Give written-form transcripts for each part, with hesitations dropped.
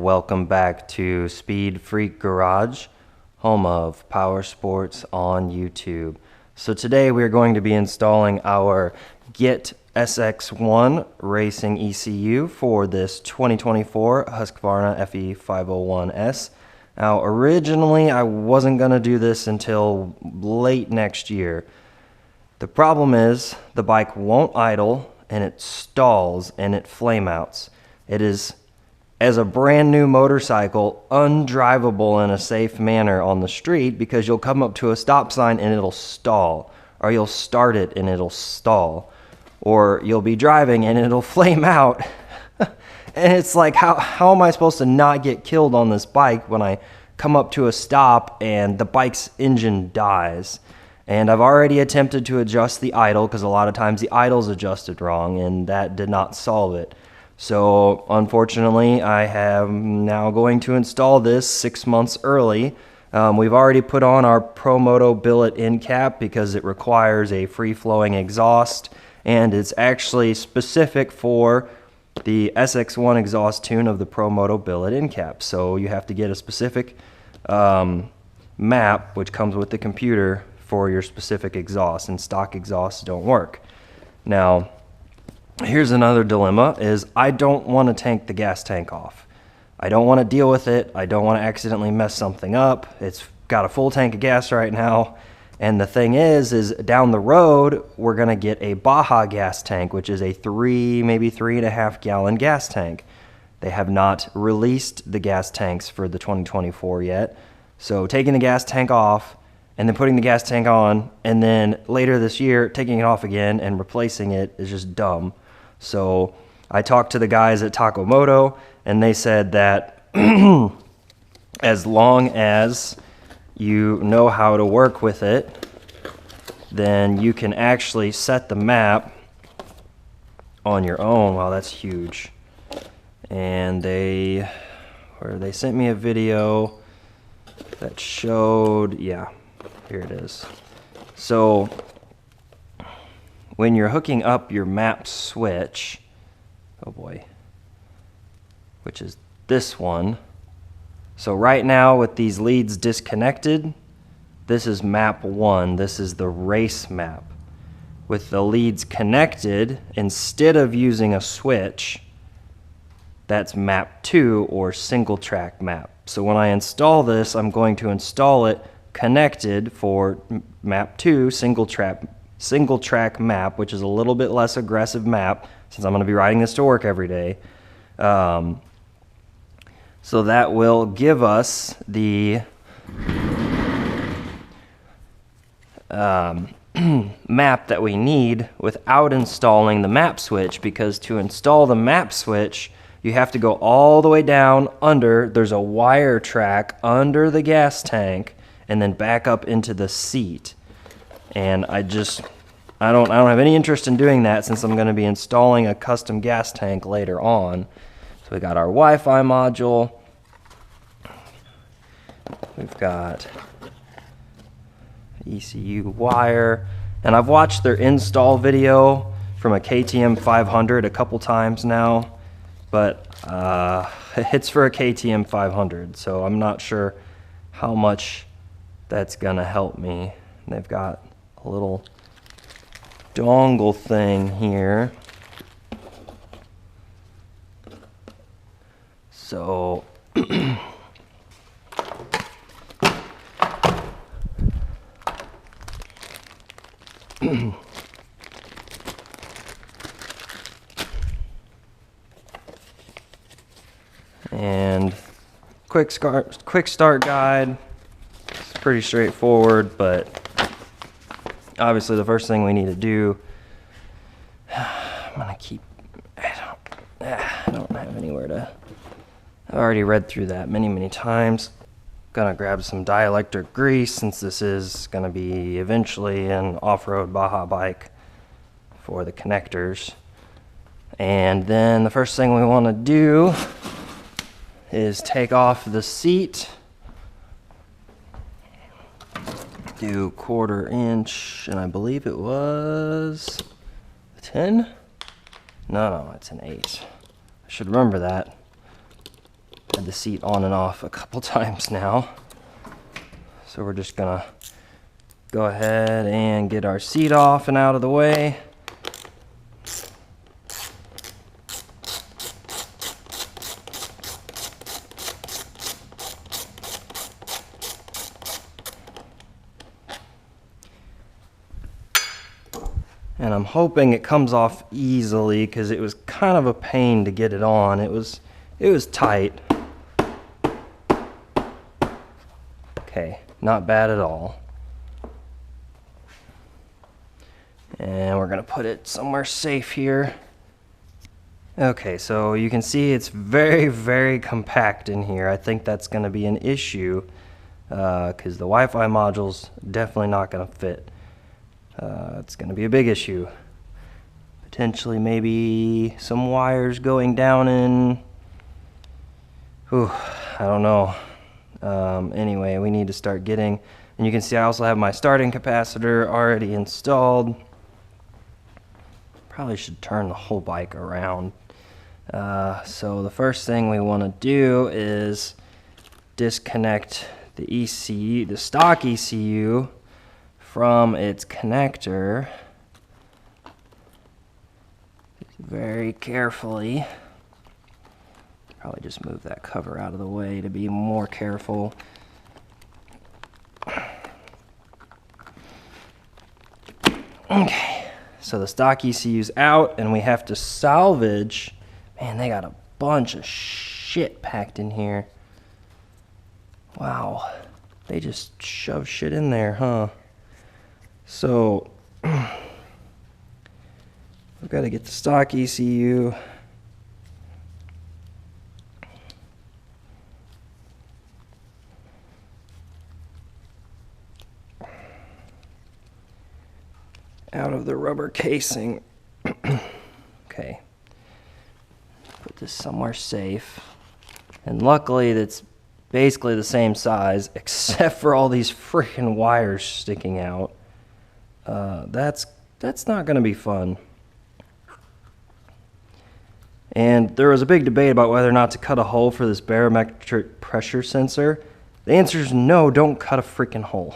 welcome back to Speed Freak Garage, home of power sports on YouTube. So today we are going to be installing our GIT SX1 Racing ECU for this 2024 Husqvarna FE501S. Now originally I wasn't going to do this until late next year. The problem is the bike won't idle and it stalls and it flame outs. It is, as a brand new motorcycle, undrivable in a safe manner on the street because you'll come up to a stop sign and it'll stall, or you'll start it and it'll stall, or you'll be driving and it'll flame out. And it's like, how am I supposed to not get killed on this bike when I come up to a stop and the bike's engine dies? And I've already attempted to adjust the idle because a lot of times the idle's adjusted wrong and that did not solve it. So unfortunately, I am now going to install this 6 months early. We've already put on our ProMoto billet end cap because it requires a free-flowing exhaust, and it's actually specific for the SX1 exhaust tune of the ProMoto billet end cap. So you have to get a specific map, which comes with the computer, for your specific exhaust, and stock exhausts don't work. Now, here's another dilemma, is I don't want to tank the gas tank off. I don't want to deal with it. I don't want to accidentally mess something up. It's got a full tank of gas right now. And the thing is down the road, we're going to get a Baja gas tank, which is a 3, maybe 3.5 gallon gas tank. They have not released the gas tanks for the 2024 yet. So taking the gas tank off and then putting the gas tank on, and then later this year taking it off again and replacing it is just dumb. So I talked to the guys at Takomoto, and they said that as long as you know how to work with it, then you can actually set the map on your own. Wow, that's huge. And they sent me a video that showed, yeah, here it is. So when you're hooking up your map switch, oh boy, which is this one. So right now with these leads disconnected, this is map 1, this is the race map. With the leads connected, instead of using a switch, that's map 2, or single track map. So when I install this, I'm going to install it connected for map 2, single track map, which is a little bit less aggressive map since I'm going to be riding this to work every day. So that will give us the map that we need without installing the map switch, because to install the map switch, you have to go all the way down under. There's a wire track under the gas tank and then back up into the seat. And I don't have any interest in doing that since I'm going to be installing a custom gas tank later on. So we got our Wi-Fi module. We've got ECU wire. And I've watched their install video from a KTM 500 a couple times now, but it's for a KTM 500, so I'm not sure how much that's gonna help me. And they've got a little dongle thing here. So and quick start guide. It's pretty straightforward, but obviously the first thing we need to do, I don't have anywhere to, I've already read through that many times. Gonna grab some dielectric grease since this is gonna be eventually an off-road Baja bike for the connectors. And then the first thing we want to do is take off the seat. Do 1/4 inch, and I believe it was 10? No, it's an 8. I should remember that. had the seat on and off a couple times now. So we're just gonna go ahead and get our seat off and out of the way. And I'm hoping it comes off easily because it was kind of a pain to get it on. It was tight. Okay, not bad at all. And we're gonna put it somewhere safe here. Okay, so you can see it's very, very compact in here. I think that's gonna be an issue because the Wi-Fi module's definitely not gonna fit. It's going to be a big issue. Potentially maybe some wires going down in... Ooh, I don't know. Anyway, we need to start getting... And you can see I also have my starting capacitor already installed. Probably should turn the whole bike around. So the first thing we want to do is disconnect the ECU, the stock ECU, from its connector very carefully. Probably just move that cover out of the way to be more careful. Okay, so the stock ECU's out and we have to salvage. Man, they got a bunch of shit packed in here. Wow, they just shove shit in there, huh? So, we've got to get the stock ECU. Out of the rubber casing. Okay. Put this somewhere safe. And luckily that's basically the same size, except for all these freaking wires sticking out. That's not going to be fun. And there was a big debate about whether or not to cut a hole for this barometric pressure sensor. The answer is no, don't cut a freaking hole.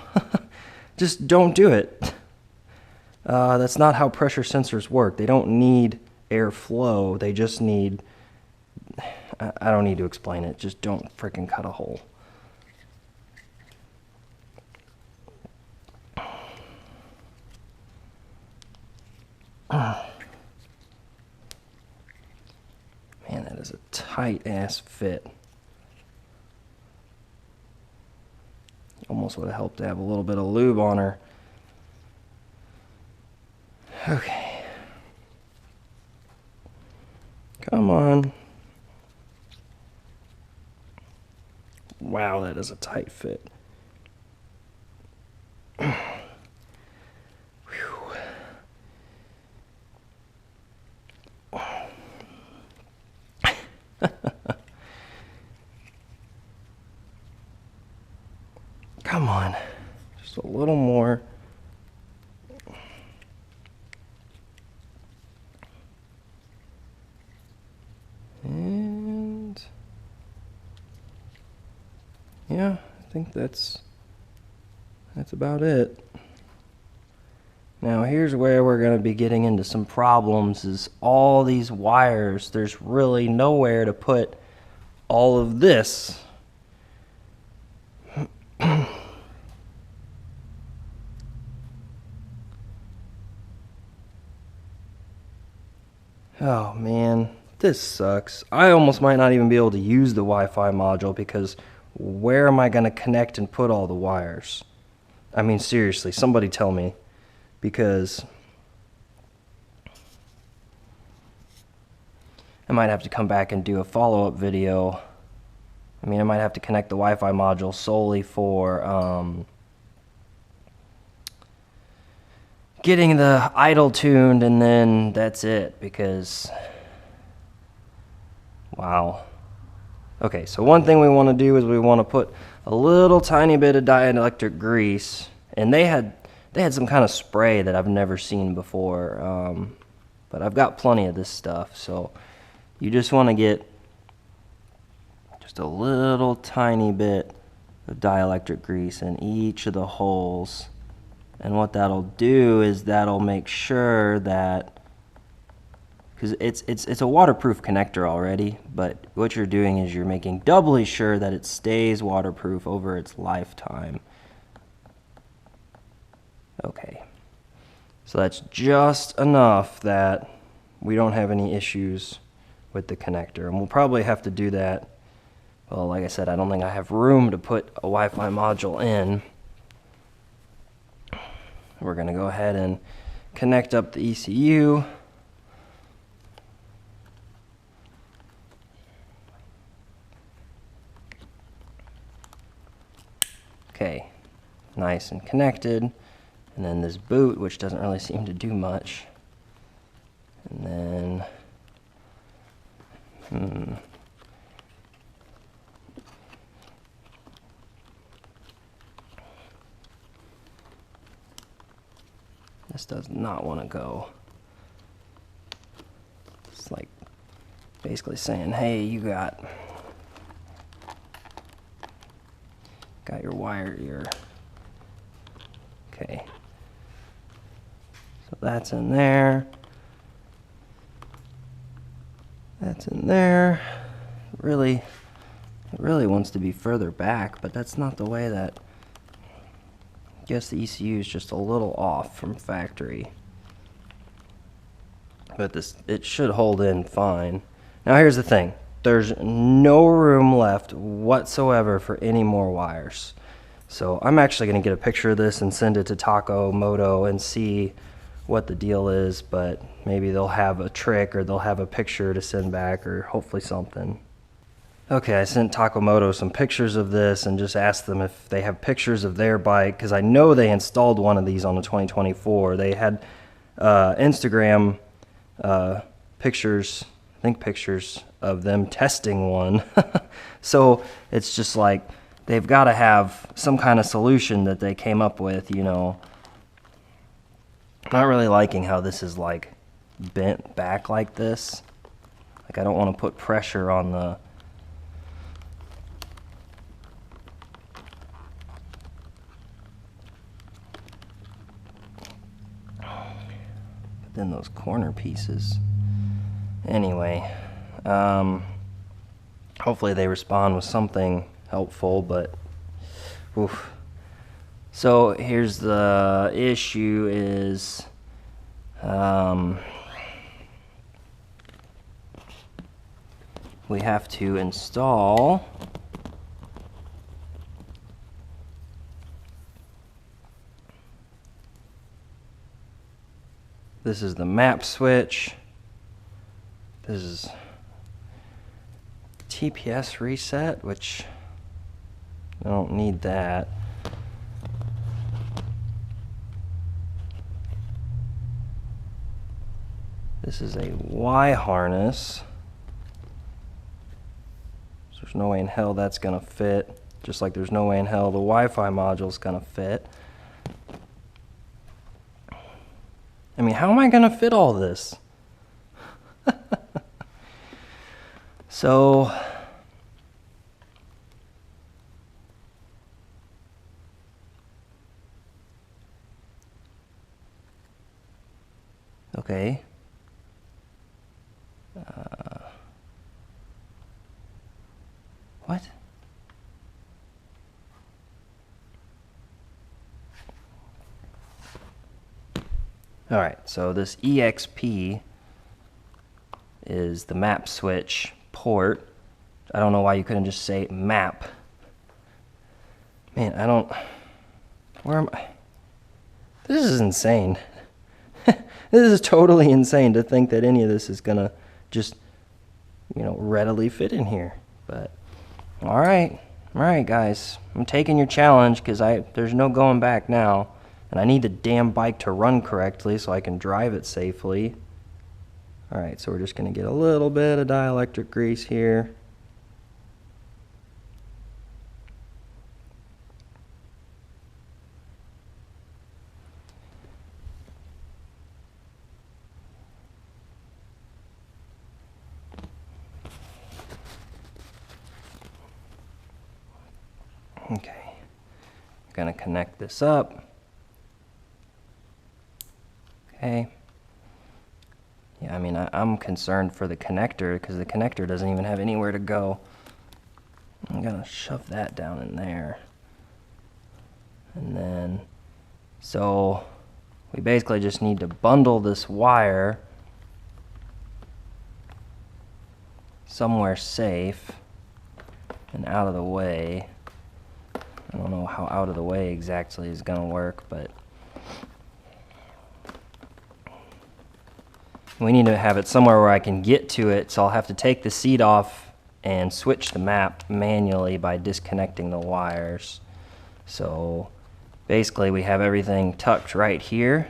Just don't do it. That's not how pressure sensors work. They don't need airflow. They just need... I don't need to explain it. Just don't freaking cut a hole. Man, that is a tight ass fit. Almost would have helped to have a little bit of lube on her. Okay. Come on. Wow, that is a tight fit. Come on, just a little more. And yeah, I think that's about it. Now here's where we're going to be getting into some problems, is all these wires. There's really nowhere to put all of this. Oh man, this sucks. I almost might not even be able to use the Wi-Fi module because where am I going to connect and put all the wires? I mean, seriously, somebody tell me, because I might have to come back and do a follow-up video. I mean, I might have to connect the Wi-Fi module solely for getting the idle tuned, and then that's it, because wow. Okay, so one thing we want to do is we want to put a little tiny bit of dielectric grease, and they had some kind of spray that I've never seen before, but I've got plenty of this stuff. So you just want to get just a little tiny bit of dielectric grease in each of the holes. And what that'll do is that'll make sure that, because it's a waterproof connector already, but what you're doing is you're making doubly sure that it stays waterproof over its lifetime. Okay, so that's just enough that we don't have any issues with the connector, and we'll probably have to do that. Well, like I said, I don't think I have room to put a Wi-Fi module in. We're going to go ahead and connect up the ECU. Okay, nice and connected. And then this boot, which doesn't really seem to do much. And then, this does not want to go. It's like basically saying, hey, you got your wire here. Okay. So that's in there. That's in there. It really wants to be further back, but that's not the way that. I guess the ECU is just a little off from factory. But it should hold in fine. Now here's the thing. There's no room left whatsoever for any more wires. So I'm actually going to get a picture of this and send it to Taco Moto and see what the deal is, but maybe they'll have a trick or they'll have a picture to send back or hopefully something. Okay, I sent Taco Moto some pictures of this and just asked them if they have pictures of their bike, because I know they installed one of these on the 2024. They had Instagram pictures, I think pictures of them testing one. So it's just like they've got to have some kind of solution that they came up with, you know. I'm not really liking how this is like bent back like this. Like I don't want to put pressure on the then those corner pieces. Anyway, hopefully they respond with something helpful, but oof. So here's the issue is we have to install this is the map switch. This is TPS reset, which I don't need that. This is a Y harness. So there's no way in hell that's gonna fit. Just like there's no way in hell the Wi-Fi module's gonna fit. I mean, how am I gonna fit all this? So okay. What? All right, so this EXP is the map switch port. I don't know why you couldn't just say map. Man, I don't, where am I? This is insane. This is totally insane to think that any of this is gonna just, you know, readily fit in here. But all right guys, I'm taking your challenge because there's no going back now. And I need the damn bike to run correctly so I can drive it safely. All right, so we're just gonna get a little bit of dielectric grease here. Okay, I'm gonna connect this up. Okay. Yeah, I mean, I'm concerned for the connector because the connector doesn't even have anywhere to go. I'm gonna shove that down in there. And then, so we basically just need to bundle this wire somewhere safe and out of the way. I don't know how out of the way exactly is gonna work, but we need to have it somewhere where I can get to it, so I'll have to take the seat off and switch the map manually by disconnecting the wires. So basically we have everything tucked right here,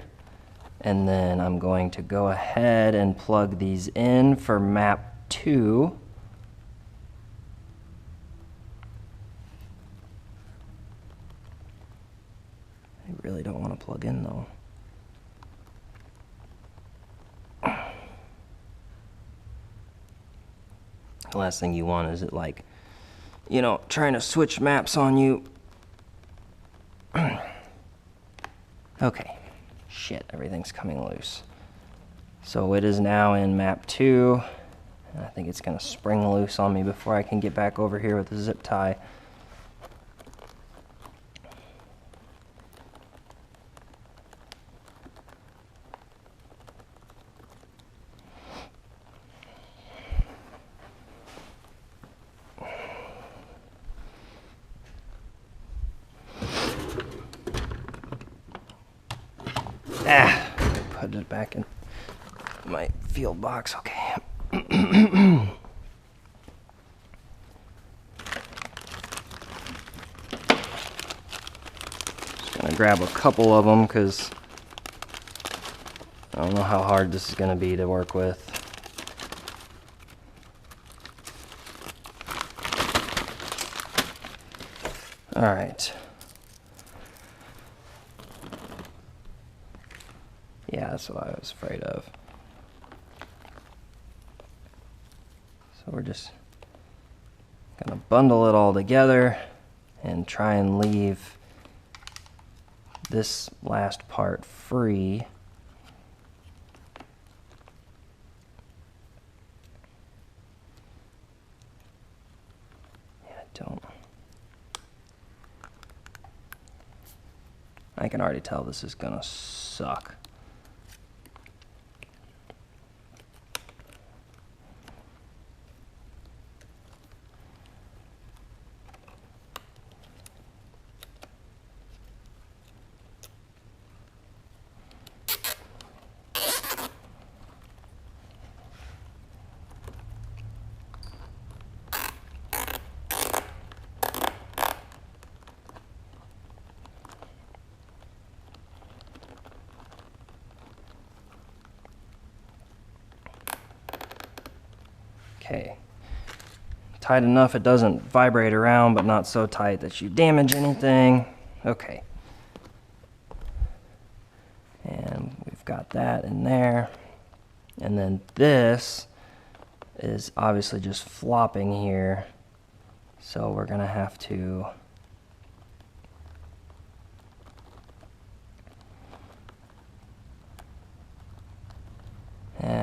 and then I'm going to go ahead and plug these in for map 2. I really don't want to plug in though. The last thing you want is it like, you know, trying to switch maps on you. Okay, shit, everything's coming loose. So it is now in map 2, and I think it's gonna spring loose on me before I can get back over here with the zip tie. Put it back in my field box. Okay. Just gonna grab a couple of them because I don't know how hard this is gonna be to work with. All right. Yeah, that's what I was afraid of. So we're just gonna bundle it all together and try and leave this last part free. Yeah, I can already tell this is gonna suck. Okay, tight enough it doesn't vibrate around, but not so tight that you damage anything. Okay, and we've got that in there, and then this is obviously just flopping here, so we're gonna have to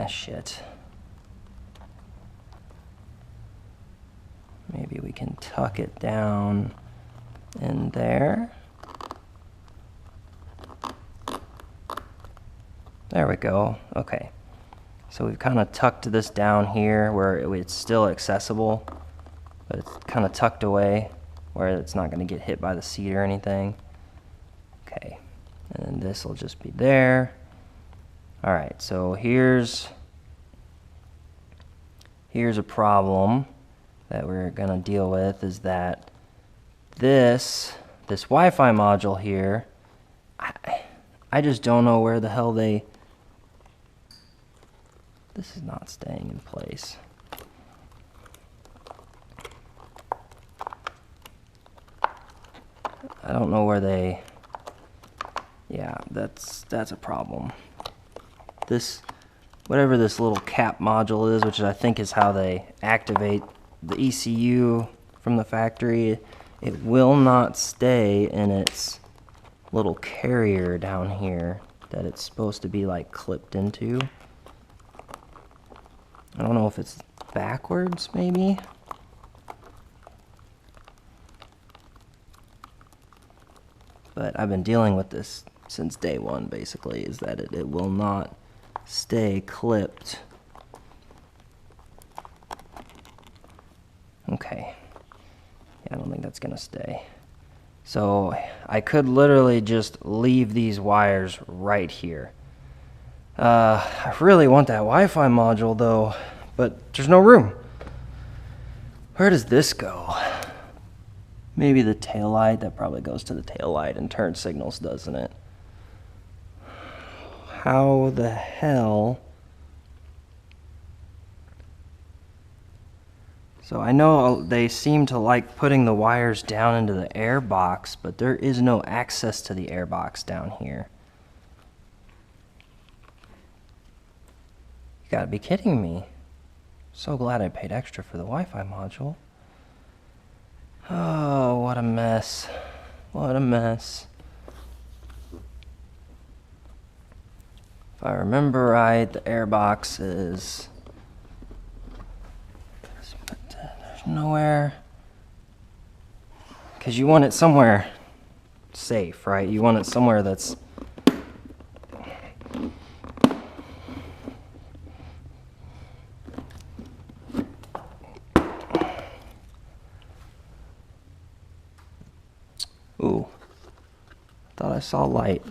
shit. Maybe we can tuck it down in there. There we go. Okay. So we've kind of tucked this down here where it's still accessible, but it's kind of tucked away where it's not going to get hit by the seat or anything. Okay. And then this will just be there. All right. So here's a problem that we're going to deal with, is that this Wi-Fi module here, I just don't know where the hell this is not staying in place. I don't know where yeah, that's a problem. Whatever this little cap module is, which I think is how they activate the ECU from the factory, it will not stay in its little carrier down here that it's supposed to be like clipped into. I don't know if it's backwards maybe. But I've been dealing with this since day one basically, is that it will not stay clipped. Okay. Yeah, I don't think that's gonna stay. So I could literally just leave these wires right here. I really want that Wi-Fi module though, but there's no room. Where does this go? Maybe the tail light. That probably goes to the tail light and turn signals, doesn't it? How the hell? So I know they seem to like putting the wires down into the air box, but there is no access to the air box down here. You gotta be kidding me. So glad I paid extra for the Wi-Fi module. Oh, what a mess. What a mess. If I remember right, the air box is... there's nowhere... because you want it somewhere safe, right? You want it somewhere that's... Ooh. Thought I saw light.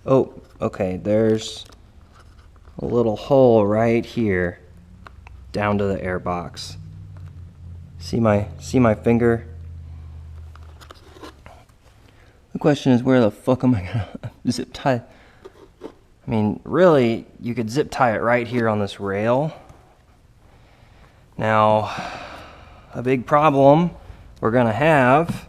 Oh, okay, there's a little hole right here down to the air box. See my finger? The question is, where the fuck am I gonna zip tie? I mean, really, you could zip tie it right here on this rail. Now, a big problem we're gonna have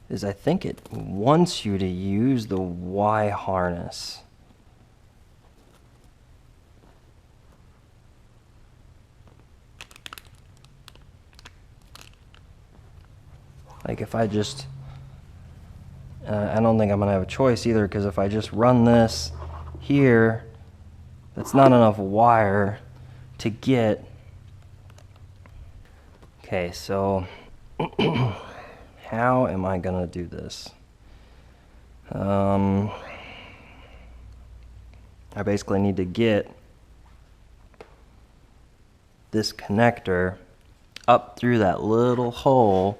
is I think it wants you to use the Y harness. Like if I just, I don't think I'm gonna have a choice either, because if I just run this here, that's not enough wire to get. Okay, so how am I gonna do this? I basically need to get this connector up through that little hole .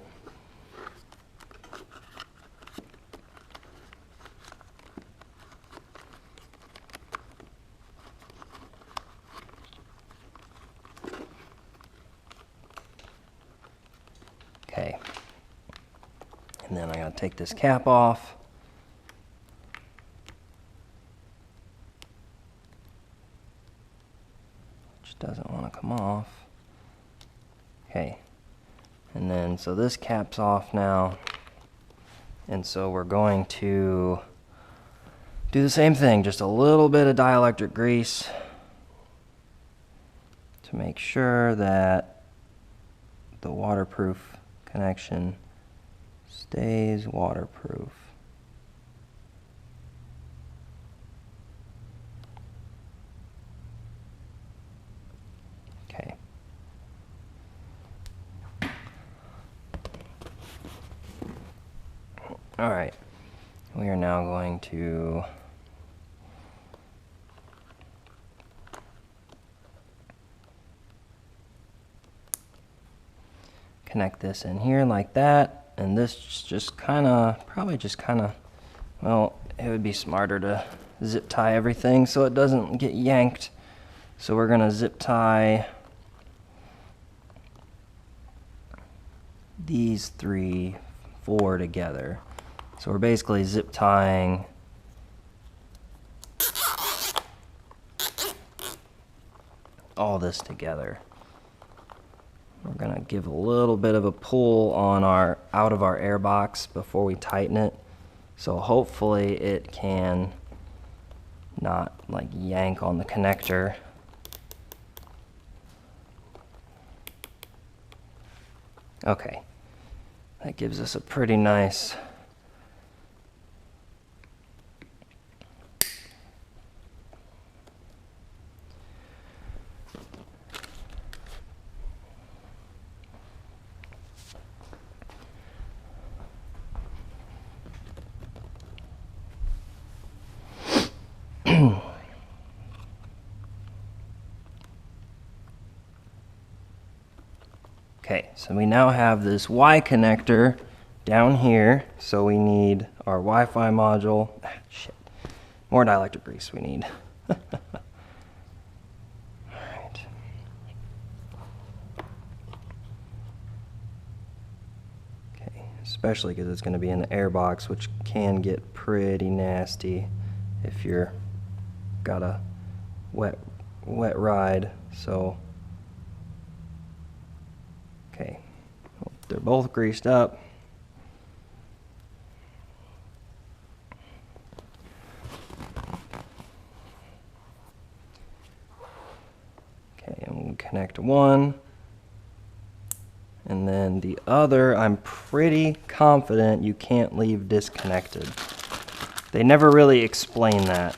Okay, and then I gotta take this cap off. Which doesn't want to come off. Okay, and then so this cap's off now, and so we're going to do the same thing, just a little bit of dielectric grease to make sure that the waterproof connection stays waterproof. Okay. All right. We are now going to connect this in here like that, and this just probably just kind of, well, it would be smarter to zip tie everything so it doesn't get yanked. So we're gonna zip tie these 4 together. So we're basically zip tying all this together. We're gonna give a little bit of a pull on out of our air box before we tighten it. So hopefully it can not like yank on the connector. Okay, that gives us a pretty nice Okay, so we now have this Y connector down here, so we need our Wi-Fi module. Shit, more dielectric grease we need. Alright. Okay, especially because it's going to be in the air box, which can get pretty nasty if you're got a wet ride, so okay, they're both greased up. Okay, I'm going to connect one, and then the other, I'm pretty confident you can't leave disconnected. They never really explain that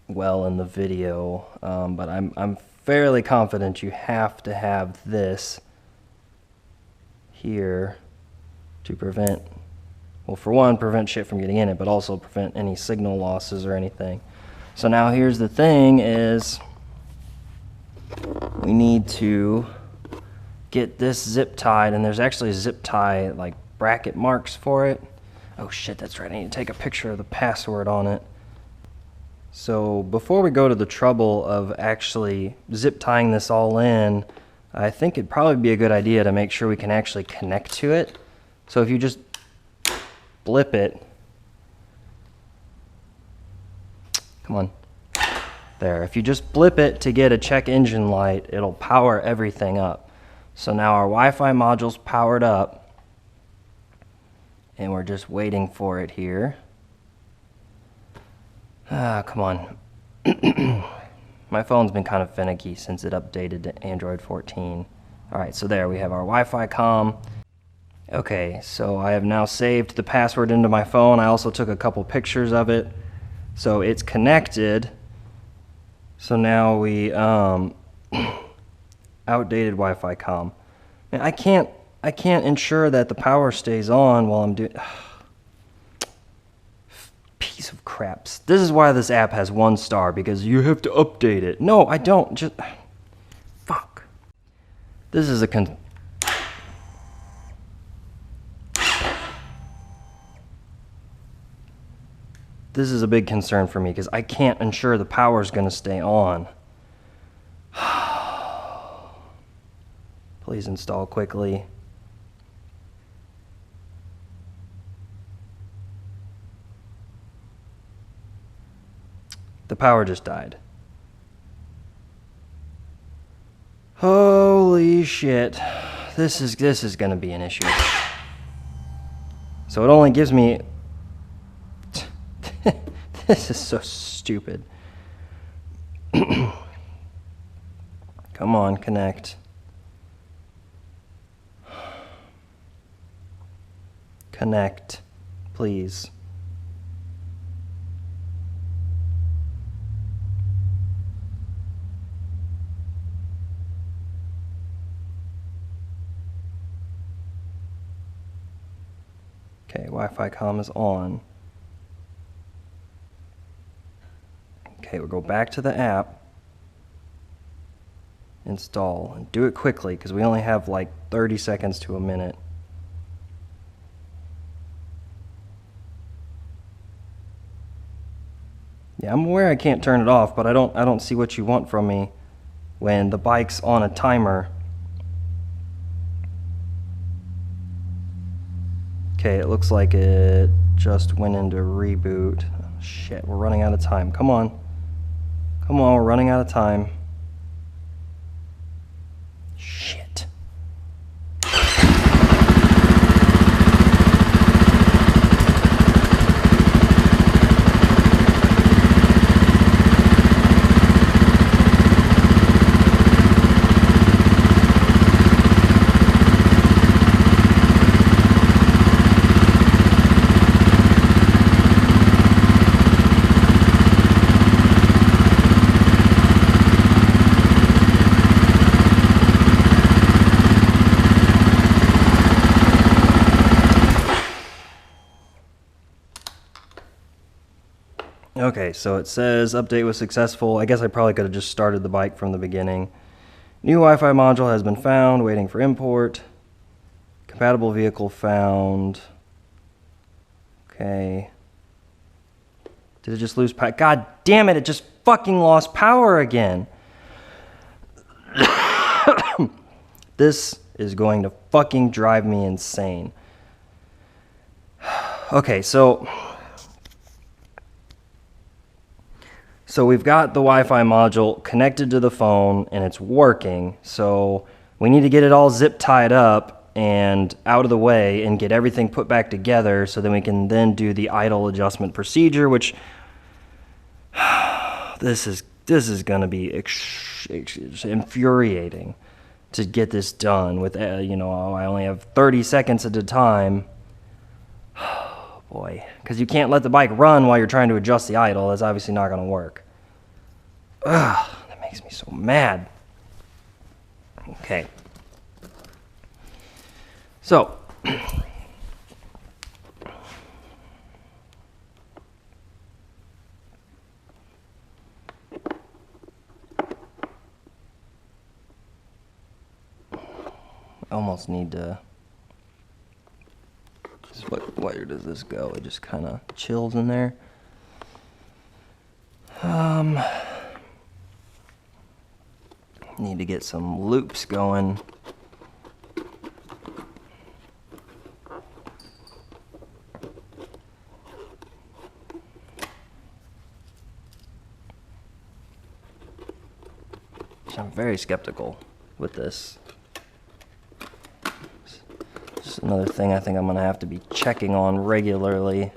well in the video, but I'm fairly confident you have to have this here to prevent, well, for one, prevent shit from getting in it, but also prevent any signal losses or anything. So now here's the thing is we need to get this zip tied, and there's actually zip tie like bracket marks for it. Oh shit, that's right, I need to take a picture of the password on it. So before we go to the trouble of actually zip tying this all in, I think it'd probably be a good idea to make sure we can actually connect to it. So if you just blip it, come on, there. If you just blip it to get a check engine light, it'll power everything up. So now our Wi-Fi module's powered up, and we're just waiting for it here. Ah, come on. My phone's been kind of finicky since it updated to Android 14. Alright, so there we have our Wi-Fi comm. Okay, so I have now saved the password into my phone. I also took a couple pictures of it. So it's connected. So now we, outdated Wi-Fi comm. Man, I can't ensure that the power stays on while I'm doing... Piece of craps. This is why this app has 1 star, because you have to update it. No, I don't. Just fuck. This is a big concern for me because I can't ensure the power is going to stay on. Please install quickly. The power just died. Holy shit. This is gonna be an issue. So it only gives me... This is so stupid. Come on, connect. Connect, please. Okay, Wi-Fi comm is on. Okay, we'll go back to the app, install, and do it quickly because we only have like 30 seconds to a minute. Yeah, I'm aware I can't turn it off, but I don't see what you want from me when the bike's on a timer. Okay, it looks like it just went into reboot. Shit, we're running out of time. Come on. Come on, we're running out of time. Shit. Okay, so it says update was successful. I guess I probably could have just started the bike from the beginning. New Wi-Fi module has been found, waiting for import. Compatible vehicle found. Okay. Did it just lose power? God damn it, it just fucking lost power again. This is going to fucking drive me insane. Okay, so we've got the Wi-Fi module connected to the phone and it's working. So we need to get it all zip tied up and out of the way and get everything put back together so then we can then do the idle adjustment procedure, which this is going to be infuriating to get this done with, you know, I only have 30 seconds at a time. Oh boy, because you can't let the bike run while you're trying to adjust the idle. That's obviously not going to work. Ugh, that makes me so mad. Okay. So, almost need to, what wire does this go? It just kind of chills in there. Need to get some loops going. I'm very skeptical with this. Just another thing I think I'm going to have to be checking on regularly.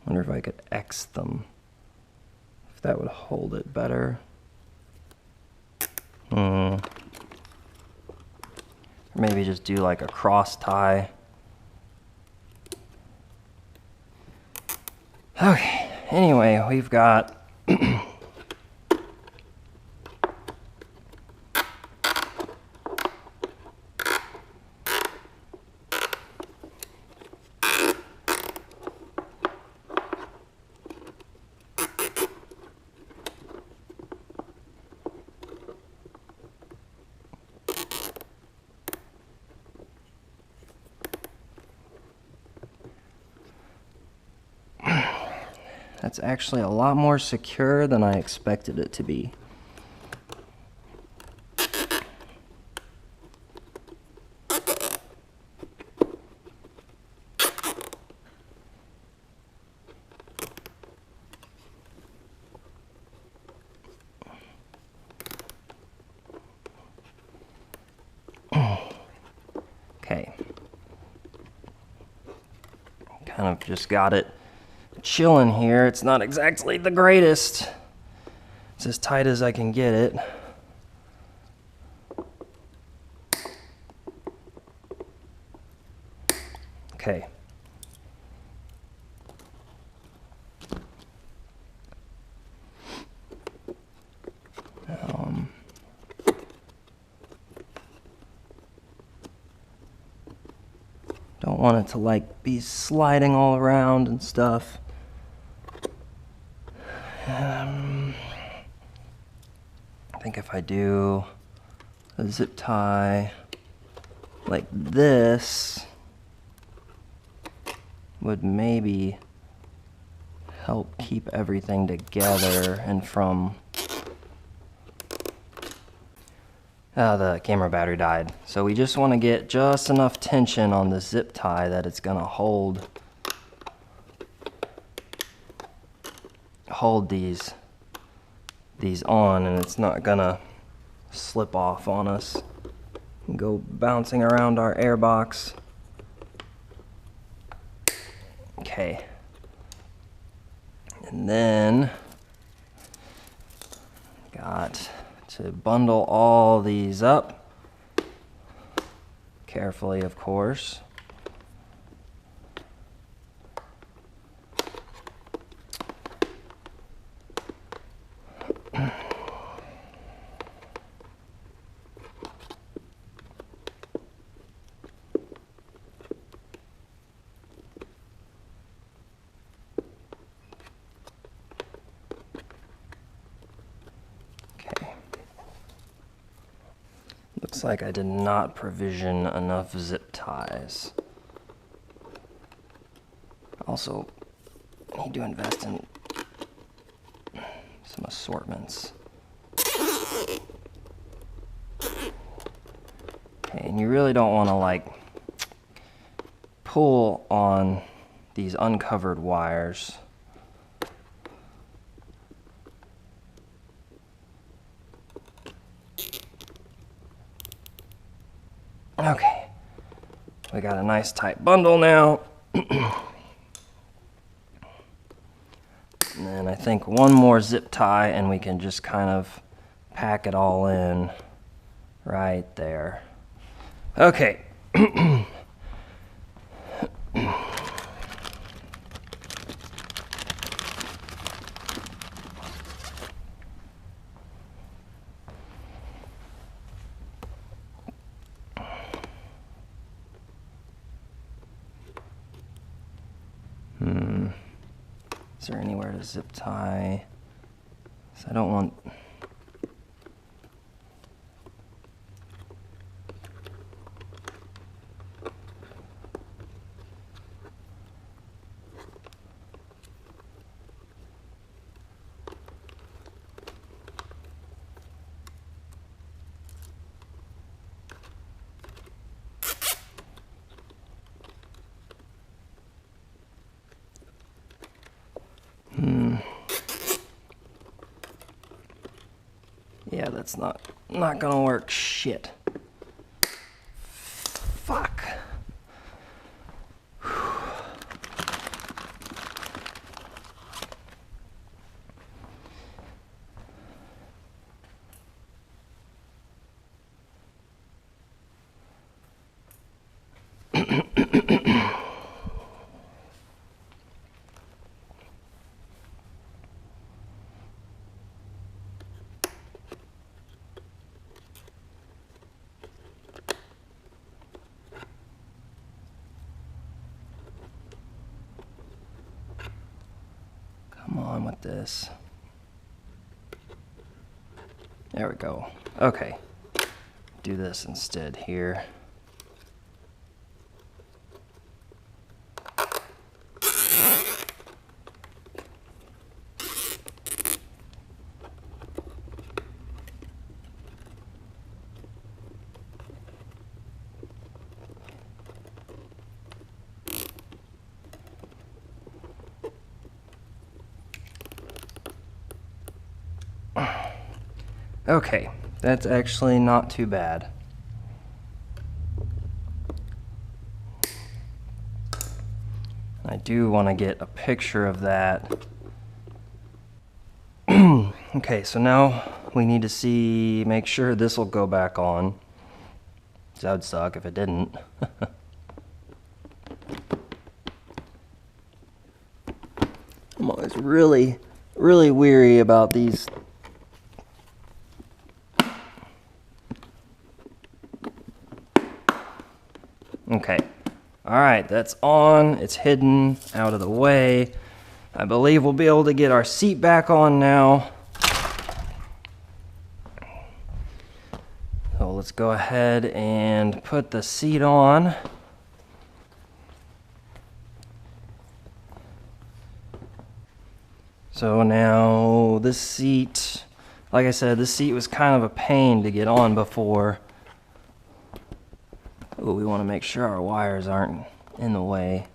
Wonder if I could X them. If that would hold it better. Or maybe just do like a cross tie. Okay, anyway, we've got that's actually a lot more secure than I expected it to be. Okay. Kind of just got it chilling here. It's not exactly the greatest. It's as tight as I can get it. Okay. Don't want it to like be sliding all around and stuff. I think if I do a zip tie like this, would maybe help keep everything together and from... the camera battery died. So we just want to get just enough tension on the zip tie that it's going to hold these on, and it's not going to slip off on us and go bouncing around our air box. Okay. And then got to bundle all these up carefully, of course. Looks like I did not provision enough zip ties. Also, I need to invest in some assortments. Okay, and you really don't want to like pull on these uncovered wires. Okay, we got a nice tight bundle now. And then I think one more zip tie and we can just kind of pack it all in right there. Okay. Is there anywhere to zip tie? So I don't want... Yeah, that's not gonna work. Shit. Fuck. Come on with this. There we go. Okay. Do this instead here. Okay, that's actually not too bad. I do want to get a picture of that. Okay, so now we need to see, make sure this will go back on. That would suck if it didn't. I'm always really weary about these. Okay, all right, that's on, it's hidden, out of the way. I believe we'll be able to get our seat back on now. So let's go ahead and put the seat on. So now this seat, like I said, this seat was kind of a pain to get on before. Ooh, we want to make sure our wires aren't in the way.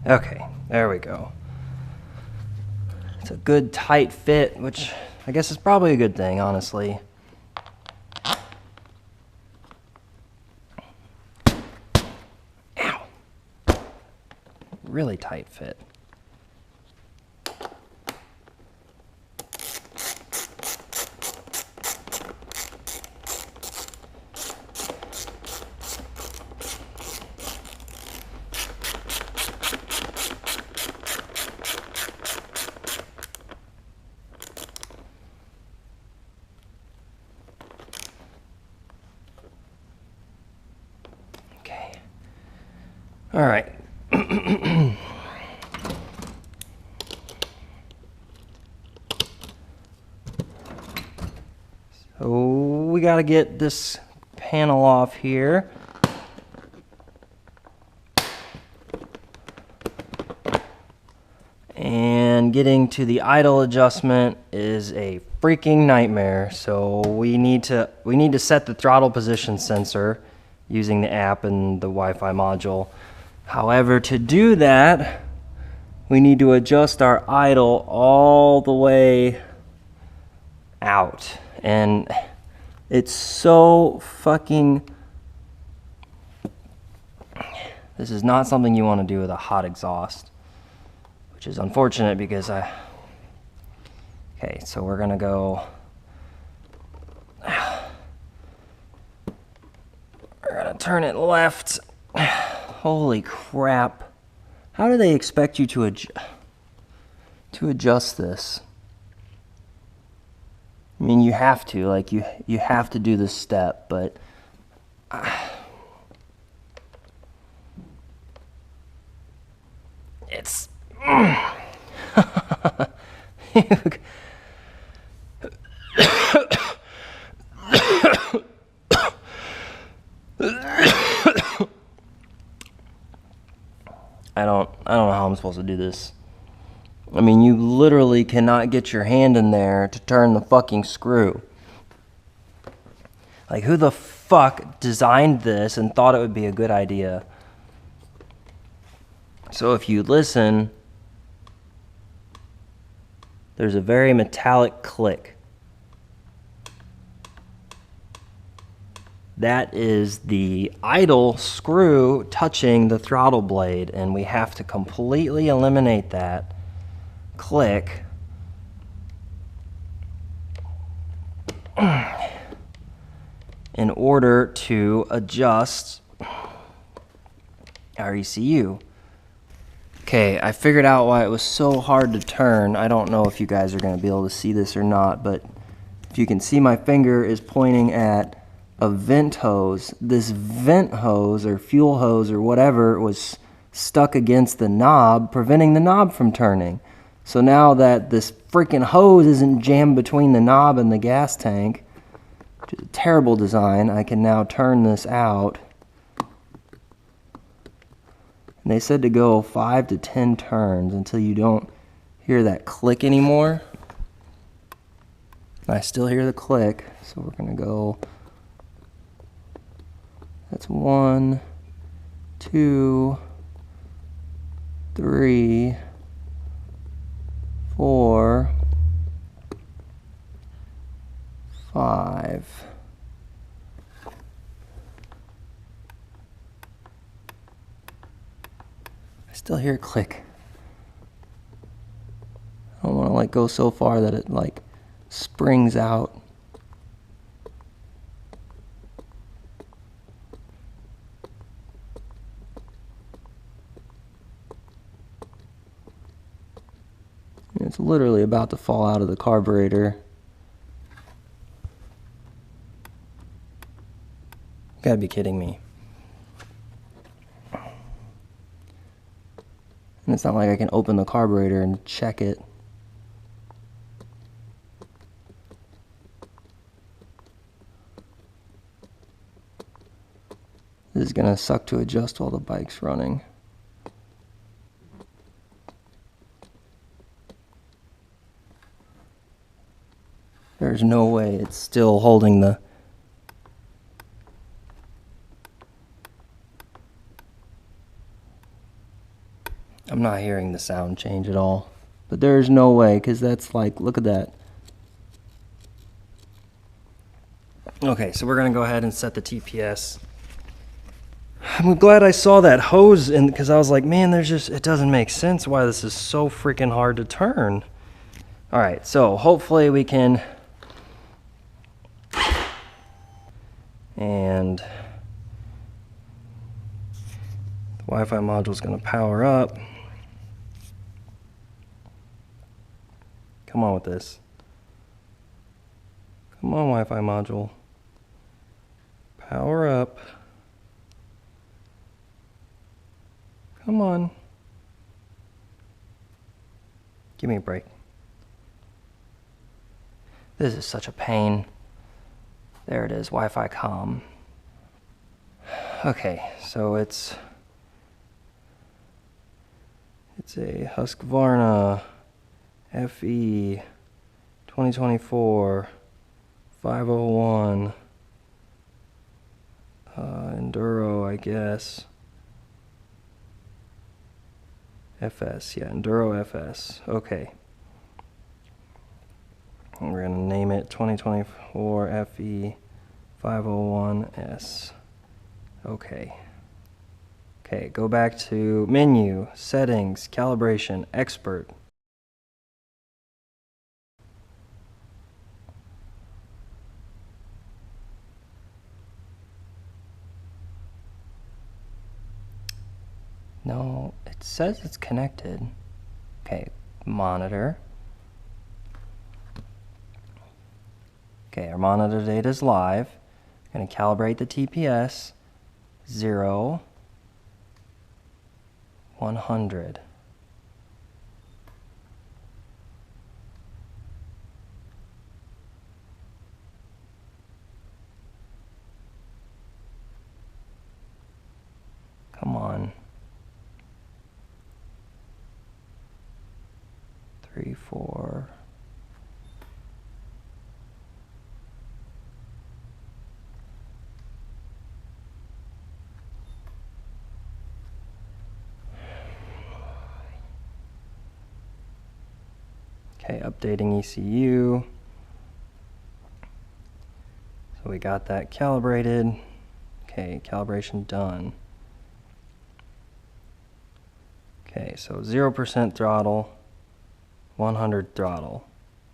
Okay, there we go. It's a good tight fit, which I guess is probably a good thing, honestly. Ow! Really tight fit. All right. So we got to get this panel off here. And getting to the idle adjustment is a freaking nightmare. So we need to set the throttle position sensor using the app and the Wi-Fi module. However, to do that, we need to adjust our idle all the way out. And it's so fucking... This is not something you want to do with a hot exhaust, which is unfortunate because Okay, so we're gonna go... We're gonna turn it left. Holy crap. How do they expect you to adjust this? I mean, you have to, like, you have to do this step, but... It's... I don't know how I'm supposed to do this. I mean, you literally cannot get your hand in there to turn the fucking screw. Like, who the fuck designed this and thought it would be a good idea? So if you listen, there's a very metallic click. That is the idle screw touching the throttle blade, and we have to completely eliminate that click in order to adjust our ECU. Okay, I figured out why it was so hard to turn. I don't know if you guys are going to be able to see this or not, but if you can see, my finger is pointing at a vent hose. This vent hose or fuel hose or whatever was stuck against the knob, preventing the knob from turning. So now that this freaking hose isn't jammed between the knob and the gas tank, which is a terrible design, I can now turn this out. And they said to go 5 to 10 turns until you don't hear that click anymore. I still hear the click, so we're gonna go... That's 1, 2, 3, 4, 5. I still hear it click. I don't want to like go so far that it like springs out. It's literally about to fall out of the carburetor. You gotta be kidding me. And it's not like I can open the carburetor and check it. This is gonna suck to adjust while the bike's running. There's no way it's still holding the... I'm not hearing the sound change at all. But there's no way, because that's like, look at that. Okay, so we're going to go ahead and set the TPS. I'm glad I saw that hose, because I was like, man, it doesn't make sense why this is so freaking hard to turn. All right, so hopefully we can... And the Wi-Fi module is going to power up. Come on with this. Come on, Wi-Fi module. Power up. Come on. Give me a break. This is such a pain. There it is, Wi-Fi comm. Okay, so it's a Husqvarna FE 2024 501 Enduro, I guess. FS, yeah, Enduro FS. Okay. And we're gonna name it 2024 FE 501S. Okay. Okay, go back to menu, settings, calibration, expert. No, it says it's connected. Okay, monitor. Okay, our monitor data is live. I'm going to calibrate the TPS. 0, 100. Come on. 3, 4. Okay, updating ECU. So we got that calibrated. Okay, calibration done. Okay, so 0% throttle, 100 throttle,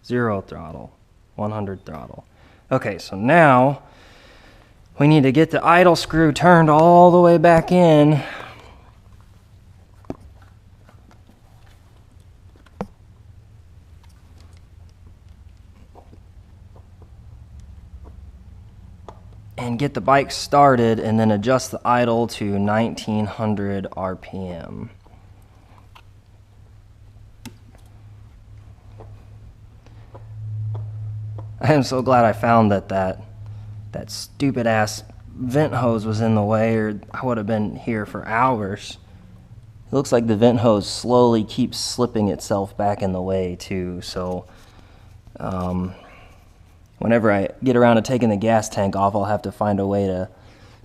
0 throttle, 100 throttle. Okay, so now we need to get the idle screw turned all the way back in. And get the bike started, and then adjust the idle to 1900 RPM. I am so glad I found that stupid ass vent hose was in the way, or I would have been here for hours. It looks like the vent hose slowly keeps slipping itself back in the way too, so whenever I get around to taking the gas tank off, I'll have to find a way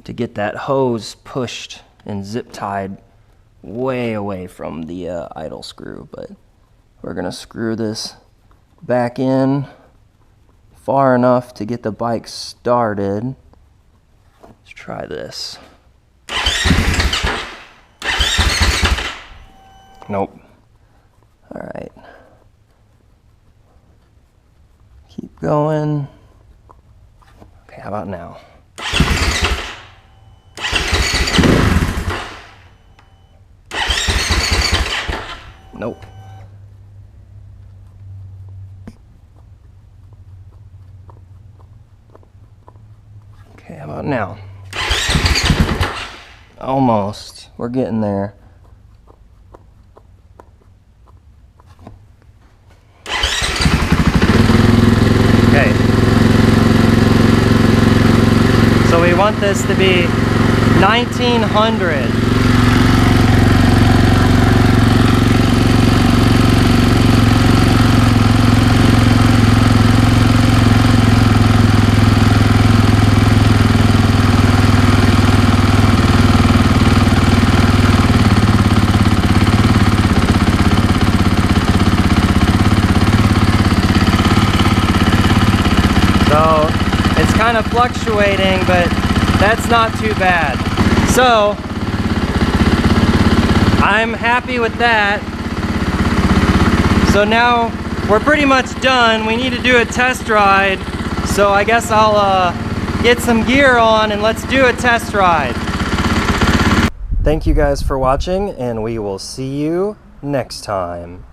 to get that hose pushed and zip tied way away from the idle screw. But we're gonna screw this back in far enough to get the bike started. Let's try this. Nope. All right. Keep going. Okay, how about now? Nope. Okay, how about now? Almost. We're getting there. Okay. So we want this to be 1900. So it's kind of fluctuating, but that's not too bad. So I'm happy with that. So now we're pretty much done. We need to do a test ride. So I guess I'll get some gear on and let's do a test ride. Thank you guys for watching, and we will see you next time.